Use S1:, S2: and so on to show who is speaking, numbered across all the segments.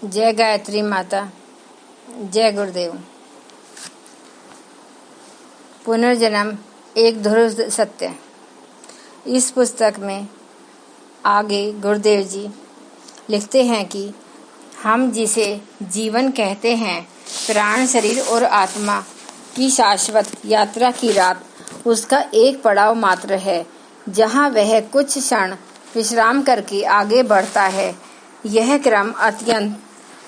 S1: जय गायत्री माता, जय गुरुदेव। पुनर्जन्म एक ध्रुव सत्य। इस पुस्तक में आगे गुरुदेव जी लिखते हैं कि हम जिसे जीवन कहते हैं, प्राण, शरीर और आत्मा की शाश्वत यात्रा की रात उसका एक पड़ाव मात्र है, जहाँ वह कुछ क्षण विश्राम करके आगे बढ़ता है। यह क्रम अत्यंत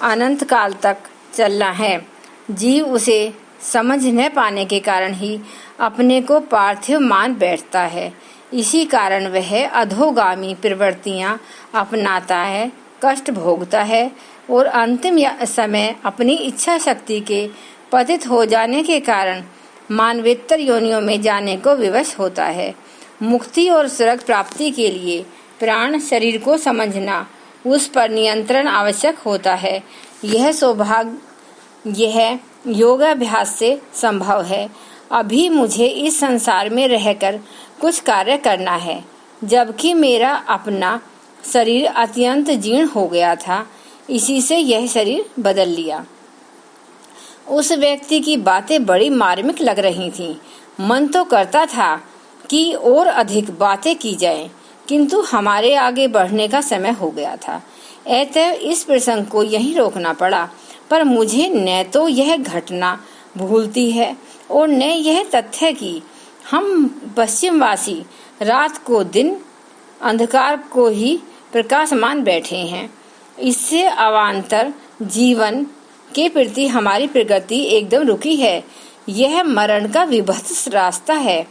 S1: अनंत काल तक चलना है। जीव उसे समझ न पाने के कारण ही अपने को पार्थिव मान बैठता है। इसी कारण वह अधोगामी प्रवृत्तियां अपनाता है, कष्ट भोगता है और अंतिम समय अपनी इच्छा शक्ति के पतित हो जाने के कारण मानवेतर योनियों में जाने को विवश होता है। मुक्ति और स्वर्ग प्राप्ति के लिए प्राण शरीर को समझना, उस पर नियंत्रण आवश्यक होता है। यह योगाभ्यास से संभव है। अभी मुझे इस संसार में रहकर कुछ कार्य करना है, जबकि मेरा अपना शरीर अत्यंत जीर्ण हो गया था। इसी से यह शरीर बदल लिया। उस व्यक्ति की बातें बड़ी मार्मिक लग रही थीं। मन तो करता था कि और अधिक बातें की जाएं, किंतु हमारे आगे बढ़ने का समय हो गया था। अतः इस प्रसंग को यहीं रोकना पड़ा। पर मुझे न तो यह घटना भूलती है और न यह तथ्य कि हम पश्चिमवासी रात को दिन, अंधकार को ही प्रकाशमान बैठे हैं। इससे अवान्तर जीवन के प्रति हमारी प्रगति एकदम रुकी है। यह मरण का विभत्स रास्ता है।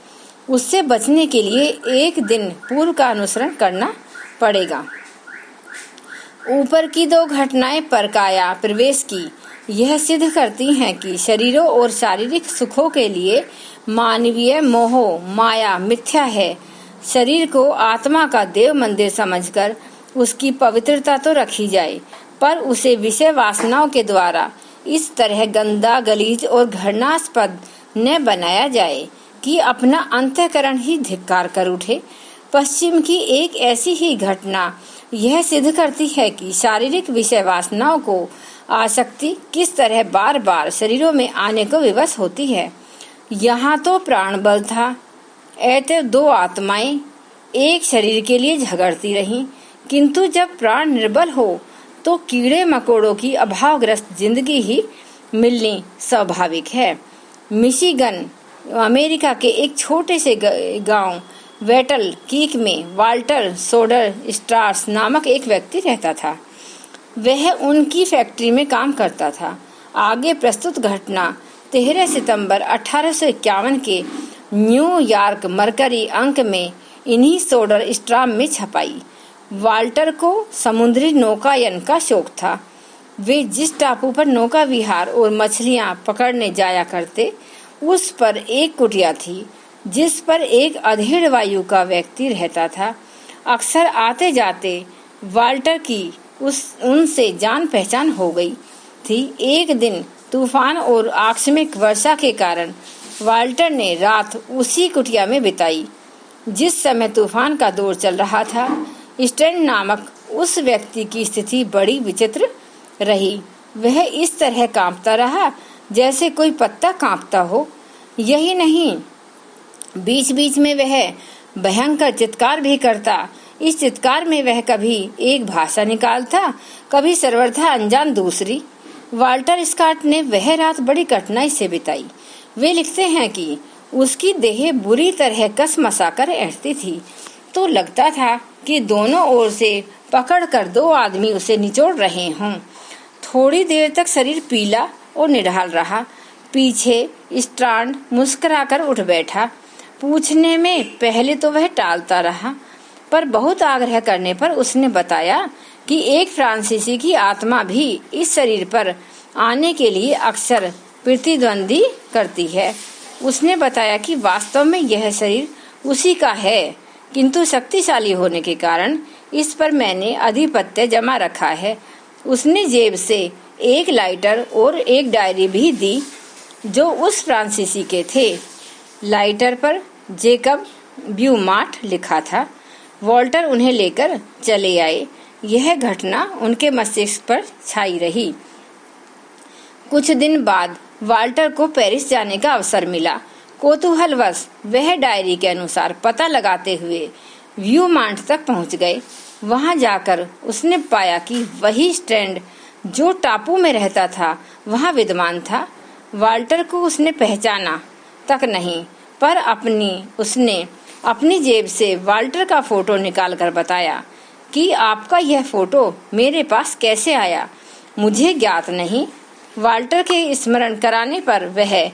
S1: उससे बचने के लिए एक दिन पूर्व का अनुसरण करना पड़ेगा। ऊपर की दो घटनाएं परकाया प्रवेश की यह सिद्ध करती हैं कि शरीरों और शारीरिक सुखों के लिए मानवीय मोह माया मिथ्या है। शरीर को आत्मा का देव मंदिर समझकर उसकी पवित्रता तो रखी जाए, पर उसे विषय वासनाओं के द्वारा इस तरह गंदा, गलीज और घृणास्पद न बनाया जाए कि अपना अंतःकरण ही धिक्कार कर उठे। पश्चिम की एक ऐसी ही घटना यह सिद्ध करती है कि शारीरिक विषय वासनाओं को आसक्ति किस तरह बार बार शरीरों में आने को विवश होती है। यहाँ तो प्राण बल था, अतः दो आत्माएं एक शरीर के लिए झगड़ती रहीं, किंतु जब प्राण निर्बल हो तो कीड़े मकोड़ों की अभावग्रस्त जिंदगी ही मिलनी स्वाभाविक है। मिशिगन अमेरिका के एक छोटे से गांव वेटल कीक में वाल्टर सोडर स्ट्रास नामक एक व्यक्ति रहता था। वह उनकी फैक्ट्री में काम करता था। आगे प्रस्तुत घटना 13 सितंबर 1851 के न्यूयॉर्क मरकरी अंक में इन्हीं सोडर स्ट्राम में छपाई। वाल्टर को समुद्री नौकायन का शौक था। वे जिस टापू पर नौका विहार और मछलियां पकड़ने जाया करते, उस पर एक कुटिया थी जिस पर एक अधेड़ वायु का व्यक्ति रहता था। अक्सर आते जाते वाल्टर की उनसे जान पहचान हो गई थी। एक दिन तूफान और आकस्मिक वर्षा के कारण वाल्टर ने रात उसी कुटिया में बिताई। जिस समय तूफान का दौर चल रहा था, स्टैंड नामक उस व्यक्ति की स्थिति बड़ी विचित्र रही। वह इस तरह कांपता रहा जैसे कोई पत्ता कांपता हो। यही नहीं, बीच बीच में वह भयंकर चित्कार भी करता। इस चित्कार में वह कभी एक भाषा निकालता, कभी सर्वथा अनजान दूसरी। वाल्टर स्कॉट ने वह रात बड़ी कठिनाई से बिताई। वे लिखते हैं कि उसकी देह बुरी तरह कसमसा कर ऐंठती थी, तो लगता था कि दोनों ओर से पकड़कर दो आदमी उसे निचोड़ रहे हों। थोड़ी देर तक शरीर पीला और निढाल रहा। पीछे स्ट्रांड मुस्कुराकर उठ बैठा। पूछने में पहले तो वह टालता रहा, पर बहुत आग्रह करने पर उसने बताया कि एक फ्रांसीसी की आत्मा भी इस शरीर पर आने के लिए अक्सर प्रतिद्वंदी करती है। उसने बताया कि वास्तव में यह शरीर उसी का है, किंतु शक्तिशाली होने के कारण इस पर मैंने आधिपत्य जमा रखा है। उसने जेब से एक लाइटर और एक डायरी भी दी जो उस फ्रांसीसी के थे। लाइटर पर जेकब ब्यूमार्ट लिखा था। वॉल्टर उन्हें लेकर चले आए। यह घटना उनके मस्तिष्क पर छाई रही। कुछ दिन बाद वाल्टर को पेरिस जाने का अवसर मिला। कौतूहलवश वह डायरी के अनुसार पता लगाते हुए व्यूमांट तक पहुंच गए। वहां जाकर उसने पाया कि वही स्ट्रैंड जो टापू में रहता था वहां विद्यमान था। वाल्टर को उसने पहचाना तक नहीं, पर उसने अपनी जेब से वाल्टर का फोटो निकालकर बताया कि आपका यह फोटो मेरे पास कैसे आया, मुझे ज्ञात नहीं। वाल्टर के स्मरण कराने पर वह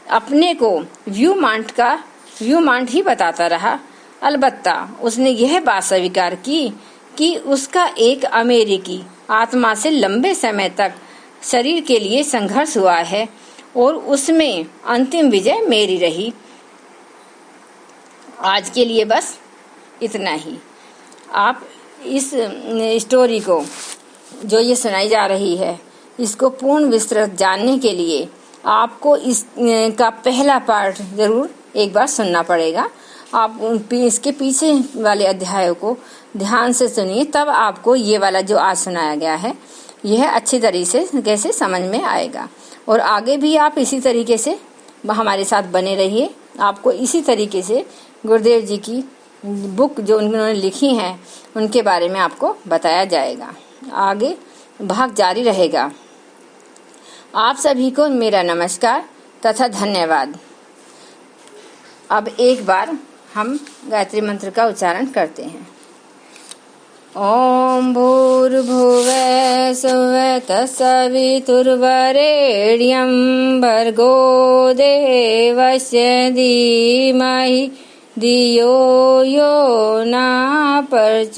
S1: अपने को व्यूमांट ही बताता रहा। अलबत्ता उसने यह बात स्वीकार की कि उसका एक अमेरिकी आत्मा से लंबे समय तक शरीर के लिए संघर्ष हुआ है और उसमें अंतिम विजय मेरी रही। आज के लिए बस इतना ही। आप इस स्टोरी को जो ये सुनाई जा रही है इसको पूर्ण विस्तृत जानने के लिए आपको इसका पहला पार्ट जरूर एक बार सुनना पड़ेगा। आप इसके पीछे वाले अध्यायों को ध्यान से सुनिए, तब आपको ये वाला जो आज सुनाया गया है यह अच्छी तरीके से कैसे समझ में आएगा। और आगे भी आप इसी तरीके से हमारे साथ बने रहिए। आपको इसी तरीके से गुरुदेव जी की बुक जो उन्होंने लिखी हैं उनके बारे में आपको बताया जाएगा। आगे भाग जारी रहेगा। आप सभी को मेरा नमस्कार तथा धन्यवाद। अब एक बार हम गायत्री मंत्र का उच्चारण करते हैं। ओम भूर्भुवः स्वः तत्सवितुर्वरेण्यं भर्गो देवस्य धीमहि धियो यो न प्रचोदयात्।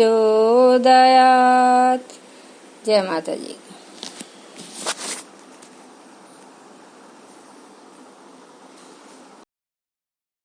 S1: जय माता जी।